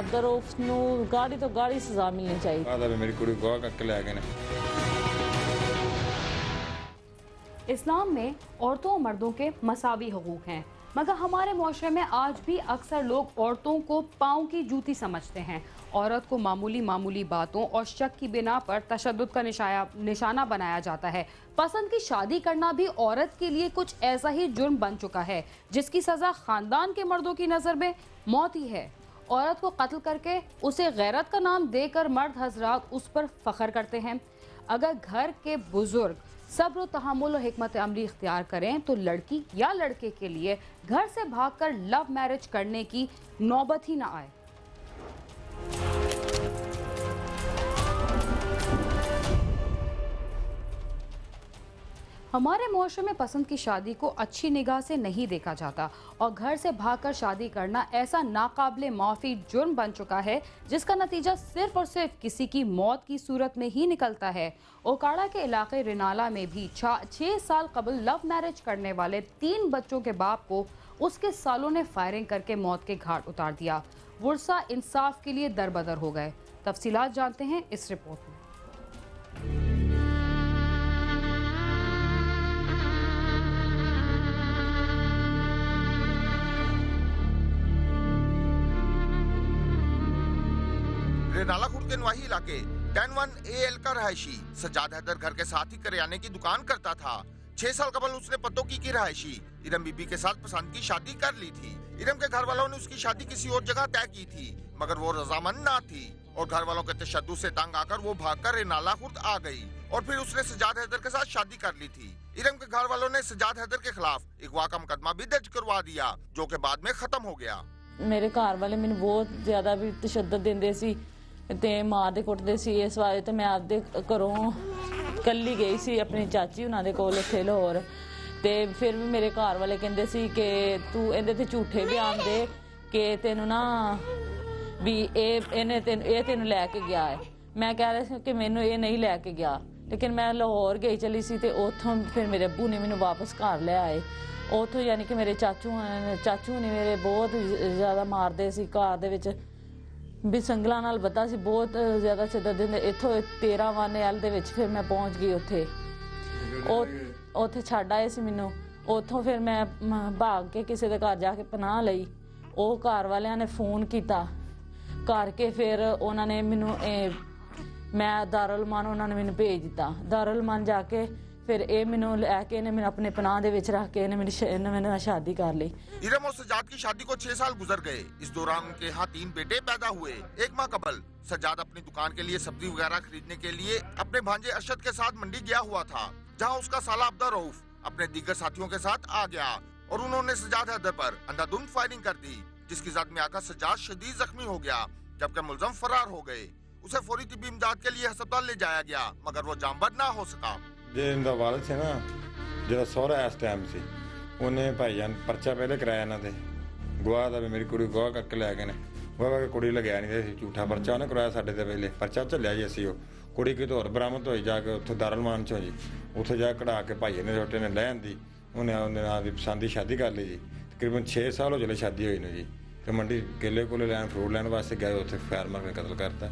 अब्दुर्रऊफ नू गाड़ी तो गाड़ी सजा मिलनी चाहिए। मेरी कुड़ी गवाह करके ले गए। इस्लाम में औरतों और मर्दों के मसावी हकूक हैं, मगर हमारे मुआशरे में आज भी अक्सर लोग औरतों को पाँव की जूती समझते हैं। औरत को मामूली बातों और शक की बिना पर तशद्दुद का निशाना बनाया जाता है। पसंद की शादी करना भी औरत के लिए कुछ ऐसा ही जुर्म बन चुका है जिसकी सज़ा ख़ानदान के मर्दों की नज़र में मौत ही है। औरत को कत्ल करके उसे गैरत का नाम देकर मर्द हजरात उस पर फ़ख्र करते हैं। अगर घर के बुजुर्ग सब्र, तहम्मुल और हिकमत अमली इख्तियार करें तो लड़की या लड़के के लिए घर से भागकर लव मैरिज करने की नौबत ही ना आए। हमारे मुआशरे में पसंद की शादी को अच्छी निगाह से नहीं देखा जाता और घर से भागकर शादी करना ऐसा नाकाबिले माफ़ी जुर्म बन चुका है जिसका नतीजा सिर्फ और सिर्फ किसी की मौत की सूरत में ही निकलता है। ओकाड़ा के इलाके रिनाला में भी 6 साल कबल लव मैरिज करने वाले 3 बच्चों के बाप को उसके सालों ने फायरिंग करके मौत के घाट उतार दिया। वर्सा इंसाफ के लिए दरबदर हो गए। तफसीलात जानते हैं इस रिपोर्ट में। रेनाला खुर्द के नवाही इलाके 10-1 का रहायशी सज्जाद हैदर घर के साथ ही करियाने की दुकान करता था। 6 साल कबल उसने पतोकी की रहायशी इरम बीबी के साथ पसंद की शादी कर ली थी। इरम के घर वालों ने उसकी शादी किसी और जगह तय की थी, मगर वो रजामंद ना थी और घर वालों के तशद्दुद से तंग आकर वो भागकर रेनाला खुर्द आ गई और फिर उसने सज्जाद हैदर के साथ शादी कर ली थी। इरम के घर वालों ने सज्जाद हैदर के खिलाफ अगवा का मुकदमा भी दर्ज करवा दिया, जो के बाद में खत्म हो गया। मेरे घर वाले मैंने बहुत ज्यादा भी तशद्दुद देंदे सी ते मारदे कुटदे सी। इस वाले ते मैं आपदे घरों कल्ली गई सी अपनी चाची उन्हां दे कोल उत्थे लाहौर ते फिर भी मेरे घर वाले कहंदे सी कि तू इहदे ते झूठे बयान दे कि तेनू ना भी ये तेनू लैके गया है। मैं कह रहा सी कि मैनू ये नहीं लैके गया, लेकिन मैं लाहौर गई चली सी ते उत्थों फिर मेरे अब्बू ने मैनू वापस घर ले आए। उत्थों यानी कि मेरे चाचू ने मेरे बहुत ज़्यादा मारदे सी। घर दे विच भी संगलां नाल बता सी, बहुत ज़्यादा शिद्दत दिंदे। इत्थों 13 दे विच फिर मैं पहुंच गई उत्थे छड्ड आए सी मैनू। उत्थों फिर मैं भाग के किसी दे घर जाके पनाह लई। ਉਹ ਘਰ ਵਾਲਿਆਂ ਨੇ फ़ोन किया करके फिर उन्होंने मैनू मैं दारुलमान उन्होंने मैनू भेज दिता। दारुलमान जाके फिर ये मैनू लैके इन्हें मैनू अपने पनाह दे विच रख के इन्हें मैंने शादी कर ली। इरम और सज्जाद की शादी को 6 साल गुजर गए। इस दौरान उनके यहाँ 3 बेटे पैदा हुए। 1 माह कबल सज्जाद अपनी दुकान के लिए सब्जी वगैरह खरीदने के लिए अपने भांजे अरशद के साथ मंडी गया हुआ था, जहाँ उसका साला अब्दुर्रऊफ अपने दीगर साथियों के साथ आ गया और उन्होंने सज्जाद हैदर पर अंधाधुंध फायरिंग कर दी, जिसकी जद में आकर सज्जाद शदीद जख्मी हो गया, जबकि मुलजम फरार हो गए। उसे फौरी तिब्बी इमदाद के लिए अस्पताल ले जाया गया, मगर वो जामबद ना हो सका। जो वालिद से ना जो सोहरा इस टाइम से उन्हें भाईजान परचा पहले कराया ना थे गवाह का भी मेरी कुड़ी गवाह करके लै गए ने। गवाह के कुड़ी लगाया नहीं झूठा परचा उन्हें कराया साढ़े ते पहले परचा झलिया जी असी कुड़ी कितों होर बरामद होई जाके उत्थे दारुलमान चो जी उत्थे जा कढ़ा के भाईए ने छोटे ने लै आंदी उन्हें उन्हें भी पसंद की शादी कर ली जी। तकरीबन 6 साल हो चले शादी हुई ने जी। तो मंडी केले कोले लैन फ्रूट लैन वास्ते गए, उत्थे फायर मार के कतल करता।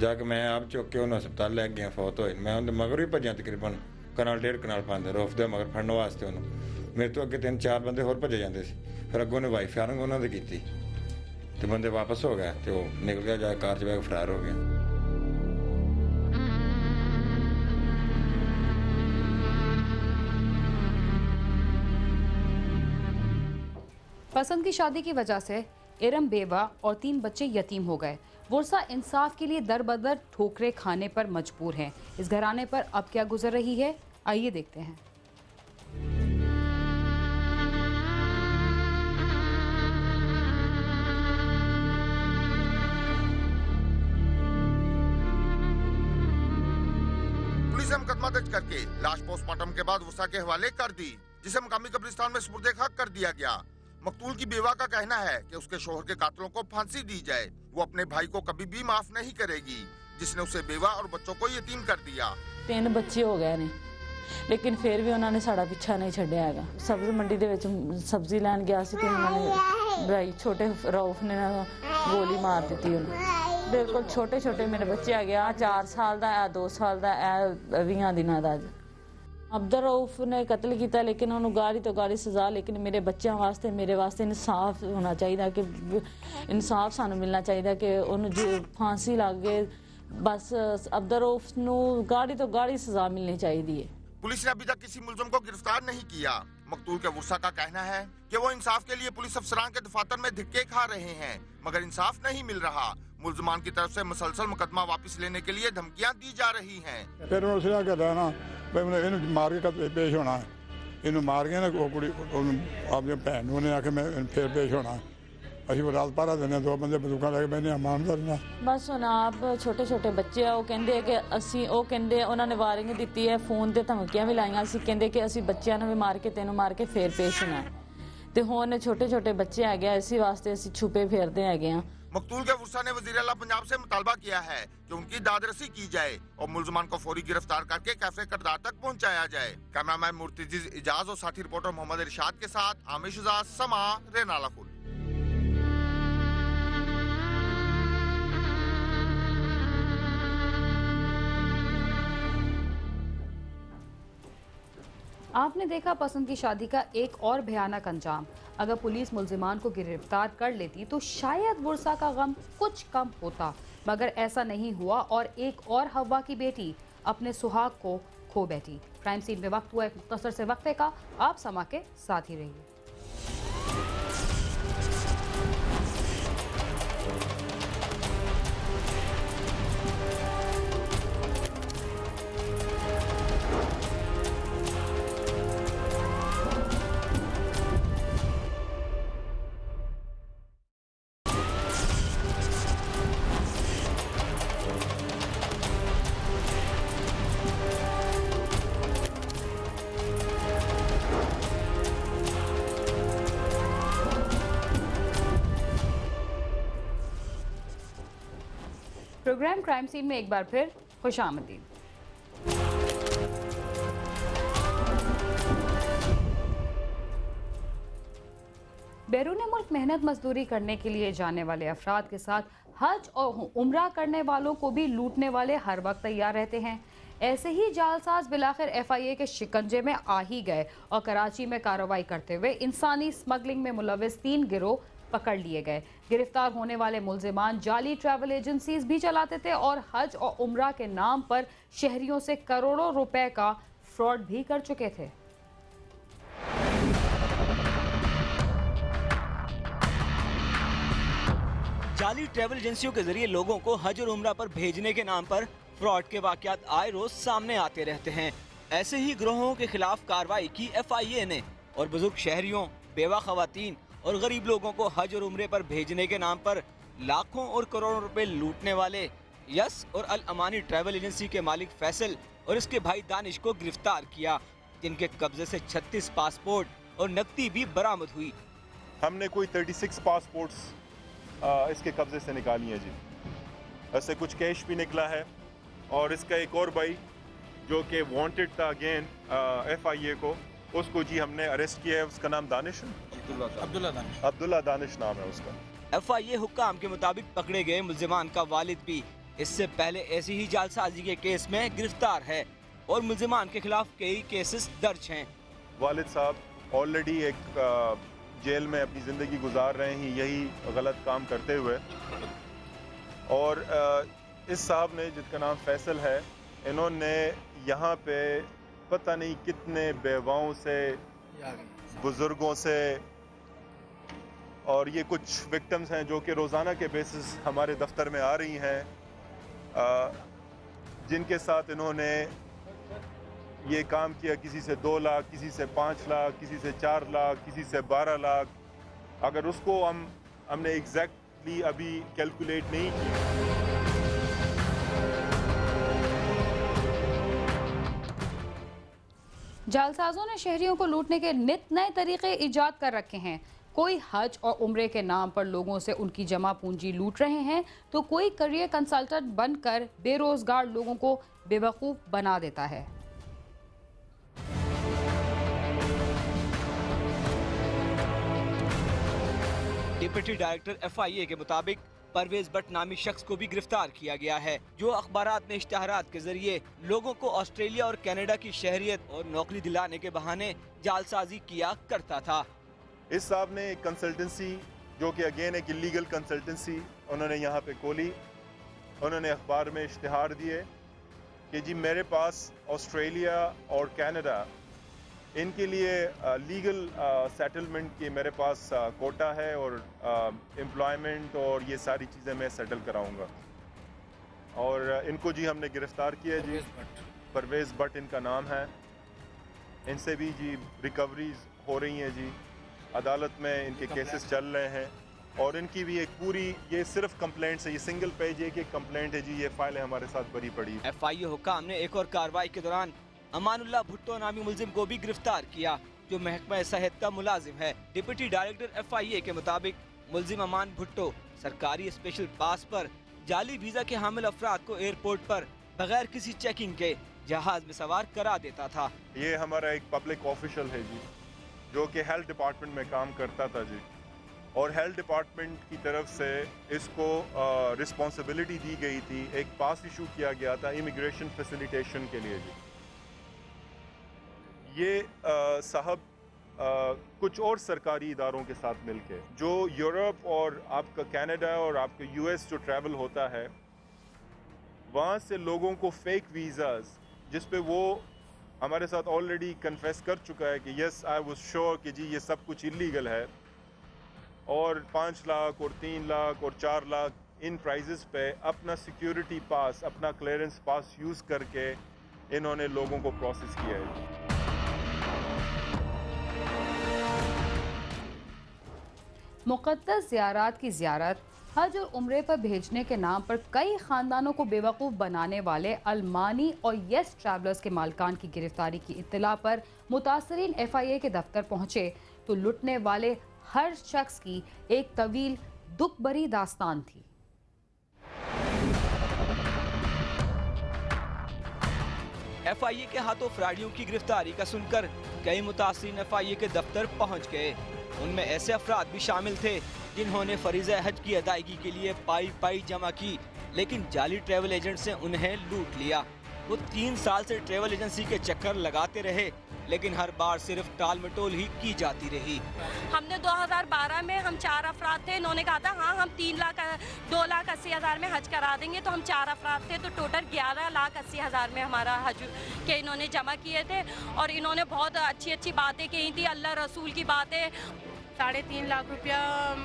जाके मैं आप चुक के उन्हें अस्पताल लै गया, फौत होए। मैं उन्हें मगर भी भज्या तकरीबन कनाल 1.5 कनाल पांदे रोफ दे मगर फड़न वास्ते उन्होंने मेरे तो अगे 3-4 बंदे होर भजे जाते सी। फिर अगों ने वाइफ फायरिंग उन्होंने की तो बंदे वापस हो गए तो निकल गया जाके कार च बैग फरार हो गया। पसंद की शादी की वजह से इरम बेवा और 3 बच्चे यतीम हो गए। वर्सा इंसाफ के लिए दर-बदर ठोकरें खाने पर मजबूर हैं। इस घराने पर अब क्या गुजर रही है, आइए देखते हैं। पुलिस ने मुकदमा दर्ज करके लाश पोस्टमार्टम के बाद वर्सा के हवाले कर दी, जिसे मुकामी कब्रिस्तान में सुपुर्द हक कर दिया गया। मकतूल की बेवा का कहना है कि उसके शोहर के कातलों को फांसी दी जाए। वो अपने भाई को कभी भी माफ नहीं करेगी, जिसने उसे बेवा और बच्चों को यतीम कर दिया। 3 बच्चे हो गए ने लेकिन फिर भी उन्होंने साड़ा पिछा नहीं छड्डिया हैगा। सब्जी मंडी दे विच सब्जी लैन गया सी ते उन्होंने भाई छोटे रऊफ ने गोली मार दी उन्हें। बिल्कुल छोटे छोटे मेरे बच्चे आ गया, 4 साल का है, 2 साल का है, 20 दिनों का। अब्दुल रऊफ ने कत्ल किया लेकिन उन्होंने गाड़ी तो गाड़ी सजा, लेकिन मेरे बच्चों वास्ते मेरे वास्ते इंसाफ होना चाहिए कि इंसाफ सानू मिलना चाहिए कि उन्होंने फांसी लग गए। बस अब्दुल रऊफ नू गाड़ी तो गाड़ी सजा मिलनी चाहिए। पुलिस ने अभी तक किसी मुलजम को गिरफ्तार नहीं किया। मकतूल के वर्सा का कहना है कि वो इंसाफ के लिए पुलिस अफसरान के दफातर में धिक्के खा रहे हैं, मगर इंसाफ नहीं मिल रहा। मुलजमान की तरफ से मुसलसल मुकदमा वापस लेने के लिए धमकियां दी जा रही हैं। फिर उसने कहता ना इन्हू मार के पेश होना है, इन्हू मार के ना कुड़ी अपनी भैन ने आके मैं फिर पेश होना। ਅਸੀਂ ਰਾਤ ਪਾਰਾ ਦਿੰਦੇ 2 ਬੰਦੇ ਬੰਦੂਕਾਂ ਲੈ ਕੇ ਬੈਠੇ ਇਮਾਨਦਾਰ ਨਾਲ। बस हुण आप छोटे छोटे बच्चे आ, वो कहते कि असी वो कहते उन्होंने वार्निंग दी है, फोन ते धमकियां भी लाइया, असी कहते कि असी बच्चों ने भी मार के तेनों मार के फिर पेश होना है। तो हुण छोटे छोटे बच्चे है, इसी वास्ते असी छुपे फिरते है। मकतूल के वर्सा ने वजीर आला पंजाब से मुतालबा किया है कि उनकी दादरसी की जाए और मुलजमान को फौरी गिरफ्तार करके कैफे करदार तक पहुंचाया जाए। कैमरामैन मुर्तजिज इजाज और साथी रिपोर्टर मोहम्मद इरशाद के साथ आमिर शुजा, समा, रेनाला खुल। आपने देखा पसंद की शादी का एक और भयानक अंजाम। अगर पुलिस मुल्जिमान को गिरफ्तार कर लेती तो शायद वर्सा का गम कुछ कम होता, मगर ऐसा नहीं हुआ और एक और हवा की बेटी अपने सुहाग को खो बैठी। क्राइम सीन में वक्त हुआ एक मुख्तसर से वक्फे का, आप समा के साथ ही रहिए। प्रोग्राम क्राइम सीन में एक बार फिर खुशामदीद। बैरून मुल्क मेहनत मजदूरी करने के लिए जाने वाले अफराद के साथ हज और उम्रा करने वालों को भी लूटने वाले हर वक्त तैयार रहते हैं। ऐसे ही जालसाज बिलाखिर FIA के शिकंजे में आ ही गए और कराची में कार्रवाई करते हुए इंसानी स्मगलिंग में मुलविस 3 गिरोह पकड़ लिए गए। गिरफ्तार होने वाले मुल्जिमान जाली ट्रैवल एजेंसीज भी चलाते थे और हज और उम्रा के नाम पर शहरियों से करोड़ों रुपए का फ्रॉड भी कर चुके थे। जाली ट्रैवल एजेंसियों के जरिए लोगों को हज और उम्रा पर भेजने के नाम पर फ्रॉड के वाकयात आए रोज सामने आते रहते हैं। ऐसे ही गिरोहों के खिलाफ कार्रवाई की FIA ने और बुजुर्ग शहरियों, बेवा खवातीन और गरीब लोगों को हज और उम्रे पर भेजने के नाम पर लाखों और करोड़ों रुपए लूटने वाले यस और अल अमानी ट्रैवल एजेंसी के मालिक फैसल और इसके भाई दानिश को गिरफ्तार किया, जिनके कब्जे से 36 पासपोर्ट और नकदी भी बरामद हुई। हमने कोई 36 पासपोर्ट्स इसके कब्जे से निकाली हैं जी। ऐसे कुछ कैश भी निकला है और इसका एक और भाई जो कि वांटेड था अगेन FIA को, उसको जी हमने अरेस्ट किया है। उसका नाम दानिश है, अब्दुल्ला दानिश नाम है उसका। FIA हुक्काम के मुताबिक पकड़े गए मुल्जिमान का वालिद भी इससे पहले ऐसी ही जालसाजी के केस में गिरफ्तार है और मुल्जिमान के खिलाफ कई केसेस दर्ज हैं। वालिद साहब ऑलरेडी एक जेल में अपनी ज़िंदगी गुजार रहे हैं यही गलत काम करते हुए, और इस साहब ने जिसका नाम फैसल है, इन्होंने यहाँ पे पता नहीं कितने बेवाओं से, बुजुर्गों से, और ये कुछ विक्टिम्स हैं जो कि रोज़ाना के बेसिस हमारे दफ्तर में आ रही हैं, जिनके साथ इन्होंने ये काम किया। किसी से 2 लाख, किसी से 5 लाख, किसी से 4 लाख, किसी से 12 लाख। अगर उसको हमने एग्जैक्टली अभी कैलकुलेट नहीं किया। जालसाजों ने शहरियों को लूटने के नित नए तरीके इजाद कर रखे हैं। कोई हज और उम्रे के नाम पर लोगों से उनकी जमा पूंजी लूट रहे हैं तो कोई करियर कंसल्टेंट बनकर बेरोजगार लोगों को बेवकूफ़ बना देता है। डिप्टी डायरेक्टर FIA के मुताबिक परवेज भट्ट नामी शख्स को भी गिरफ्तार किया गया है, जो अखबारात में इश्तहारात के जरिए लोगों को ऑस्ट्रेलिया और कनाडा की शहरियत और नौकरी दिलाने के बहाने जालसाजी किया करता था। इस साहब ने एक कंसल्टेंसी, जो कि अगेन एक इलीगल कंसल्टेंसी उन्होंने यहाँ पे खोली। उन्होंने अखबार में इश्तिहार दिए कि जी मेरे पास ऑस्ट्रेलिया और कनाडा इनके लिए लीगल सेटलमेंट की मेरे पास कोटा है और एम्प्लॉयमेंट और ये सारी चीज़ें मैं सेटल कराऊंगा। और इनको जी हमने गिरफ्तार किया जी। परवेज भट्ट इनका नाम है। इनसे भी जी रिकवरीज हो रही हैं जी, अदालत में इनके केसेस चल रहे हैं और इनकी भी एक पूरी, ये सिर्फ कंप्लेंट है, ये सिंगल पेज एक कंप्लेंट है जी, ये फाइल हमारे साथ भरी पड़ी। FIA हुकाम ने एक और कार्रवाई के दौरान अमानुल्लाह भुट्टो नामी मुलजिम को भी गिरफ्तार किया, जो महकमा सेहत का मुलाजिम है। डिप्टी डायरेक्टर FIA के मुताबिक मुलजिम अमान भुट्टो सरकारी स्पेशल पास पर जाली वीजा के हामिल अफराद को एयरपोर्ट पर बगैर किसी चेकिंग के जहाज में सवार करा देता था। ये हमारा एक पब्लिक ऑफिशियल है जी, जो कि हेल्थ डिपार्टमेंट में काम करता था जी, और हेल्थ डिपार्टमेंट की तरफ से इसको रिस्पॉन्सिबिलिटी दी गई थी, एक पास इशू किया गया था इमिग्रेशन फैसिलिटेशन के लिए जी। ये साहब कुछ और सरकारी इदारों के साथ मिलके, जो यूरोप और आपका कनाडा और आपका US जो ट्रैवल होता है, वहाँ से लोगों को फेक वीज़ाज, जिस पे वो हमारे साथ ऑलरेडी कन्फेस कर चुका है कि यस आई वाज श्योर कि जी ये सब कुछ इलीगल है, और 5 लाख और 3 लाख और 4 लाख इन प्राइजेस पे अपना सिक्योरिटी पास, अपना क्लियरेंस पास यूज़ करके इन्होंने लोगों को प्रोसेस किया है। मुक़द्दस ज़ियारात की ज़ियारत, हज और उम्रे पर भेजने के नाम पर कई ख़ानदानों को बेवकूफ़ बनाने वाले अलमानी और येस ट्रैवलर्स के मालिकान की गिरफ्तारी की इत्तला पर मुतासरीन FIA के दफ्तर पहुँचे तो लुटने वाले हर शख्स की एक तवील दुख भरी दास्तान थी। FIA के हाथों फ्राडियों की गिरफ्तारी का सुनकर कई मुतासरीन FIA के दफ्तर पहुंच गए। उनमें ऐसे अफराद भी शामिल थे जिन्होंने फरीज़ा हज की अदायगी के लिए पाई जमा की, लेकिन जाली ट्रैवल एजेंट से उन्हें लूट लिया। वो 3 साल से ट्रैवल एजेंसी के चक्कर लगाते रहे, लेकिन हर बार सिर्फ टाल मटोल ही की जाती रही। हमने 2012 में हम 4 अफराद थे, इन्होंने कहा था हाँ हम 2,80,000 में हज करा देंगे, तो हम 4 अफराद थे, तो टोटल 11,80,000 में हमारा हज के इन्होंने जमा किए थे। और इन्होंने बहुत अच्छी बातें कही थी, अल्लाह रसूल की बातें। 3.5 लाख रुपया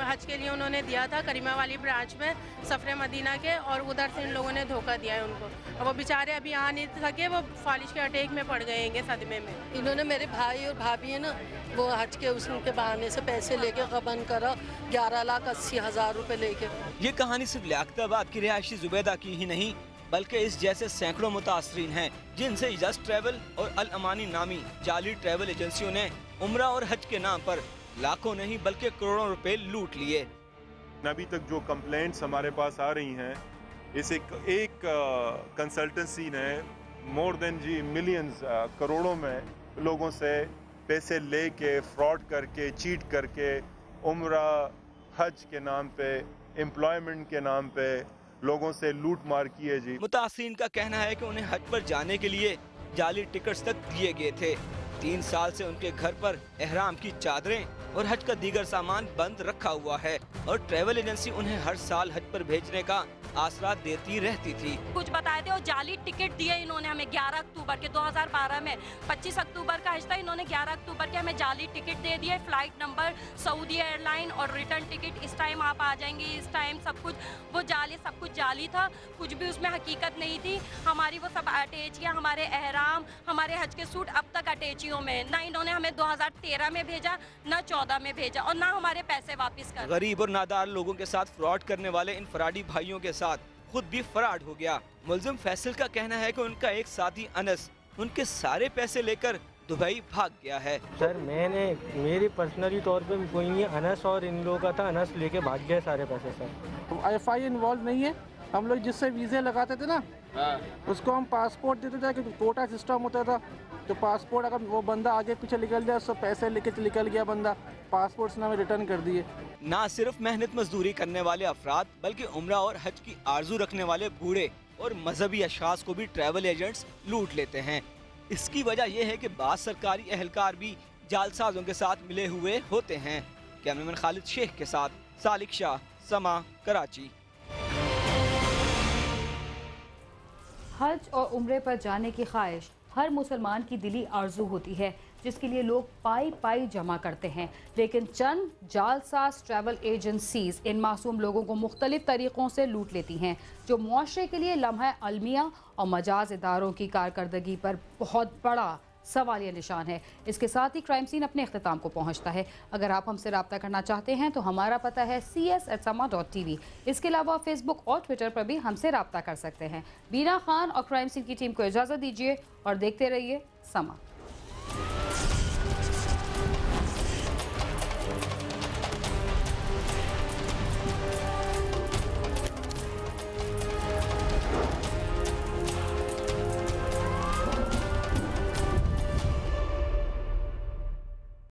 हज के लिए उन्होंने दिया था करीमा वाली ब्रांच में सफरे मदीना के, और उधर से इन लोगों ने धोखा दिया है उनको। और वो बेचारे अभी आ नहीं सके, वो फालिश के अटैक में पड़ गएंगे सदमे में। इन्होंने मेरे भाई और भाभी है ना, वो हज के उसके बहाने से पैसे लेके गबन करा, 11,80,000 रुपये लेके। ये कहानी सिर्फ लियाकताबाद की रिहायशी जुबैदा की ही नहीं, बल्कि इस जैसे सैकड़ों मुतासरीन हैं जिनसे इजाज़ ट्रैवल और अल अमानी नामी जाली ट्रैवल एजेंसियों ने उम्रा और हज के नाम पर लाखों नहीं बल्कि करोड़ों रुपए लूट लिए। अभी तक जो कंप्लेंट्स हमारे पास आ रही हैं, इस एक कंसल्टेंसी ने मोर देन जी मिलियंस, करोड़ों में लोगों से पैसे लेके, फ्रॉड करके, चीट करके, उम्रा हज के नाम पे, एम्प्लॉयमेंट के नाम पे लोगों से लूट मार की है जी। मुतासरीन का कहना है कि उन्हें हज पर जाने के लिए जाली टिकट्स तक दिए गए थे। 3 साल से उनके घर पर एहराम की चादरें और हज का दीगर सामान बंद रखा हुआ है, और ट्रैवल एजेंसी उन्हें हर साल हज पर भेजने का आसरा देती रहती थी। कुछ बताए थे और जाली टिकट दिए इन्होंने हमें 11 अक्टूबर के 2012 में। 25 अक्टूबर का हज था, इन्होंने 11 अक्टूबर के हमें जाली टिकट दे दिए, फ्लाइट नंबर, सऊदी एयरलाइन और रिटर्न टिकट, इस टाइम आप आ जाएंगे, इस टाइम सब कुछ वो जाली, सब कुछ जाली था, कुछ भी उसमें हकीकत नहीं थी। हमारी वो सब अटैचियाँ, हमारे एहराम, हमारे हज के सूट अब तक अटैचियों में, ना इन्होंने हमें 2013 में भेजा, ना 14 में भेजा, और ना हमारे पैसे वापस कर। गरीब और नादार लोगों के साथ फ्रॉड करने वाले इन फराडी भाइयों के साथ खुद भी फराड हो गया। मुलजिम फैसल का कहना है कि उनका एक साथी अनस उनके सारे पैसे लेकर दुबई भाग गया है। सर मेरी पर्सनली तौर पे कोई नहीं, अनस और इन लोगों का था, अनस लेके भाग गया सारे पैसे। सर FIA इन्वॉल्व नहीं है, हम लोग जिससे वीज़े लगाते थे ना, उसको हम पासपोर्ट देते थे, क्योंकि कोटा सिस्टम होता था, तो पासपोर्ट अगर वो बंदा आगे पीछे निकल जाए, उससे पैसे लेके निकल गया बंदा, पासपोर्ट ने हमें रिटर्न कर दिए। ना सिर्फ मेहनत मजदूरी करने वाले अफराद बल्कि उम्रा और हज की आरजू रखने वाले बूढ़े और मजहबी अशखास को भी ट्रैवल एजेंट्स लूट लेते हैं। इसकी वजह यह है कि बाज़ सरकारी एहलकार भी जालसाजों के साथ मिले हुए होते हैं। कैमरामैन खालिद शेख के साथ सालिक शाह, समा, कराची। हज और उम्रे पर जाने की ख्वाहिश हर मुसलमान की दिली आरजू होती है, जिसके लिए लोग पाई पाई जमा करते हैं, लेकिन चंद जालसाज ट्रैवल एजेंसीज इन मासूम लोगों को मुख्तलिफ तरीक़ों से लूट लेती हैं, जो मुआशरे के लिए लम्हा अलमिया और मजाज इदारों की कारकर्दगी पर बहुत बड़ा सवालिया निशान है। इसके साथ ही क्राइम सीन अपने अख्तिताम को पहुंचता है। अगर आप हमसे रब्ता करना चाहते हैं तो हमारा पता है cs@sama.tv। इसके अलावा फेसबुक और ट्विटर पर भी हमसे रब्ता कर सकते हैं। बीना खान और क्राइम सीन की टीम को इजाज़त दीजिए और देखते रहिए समा।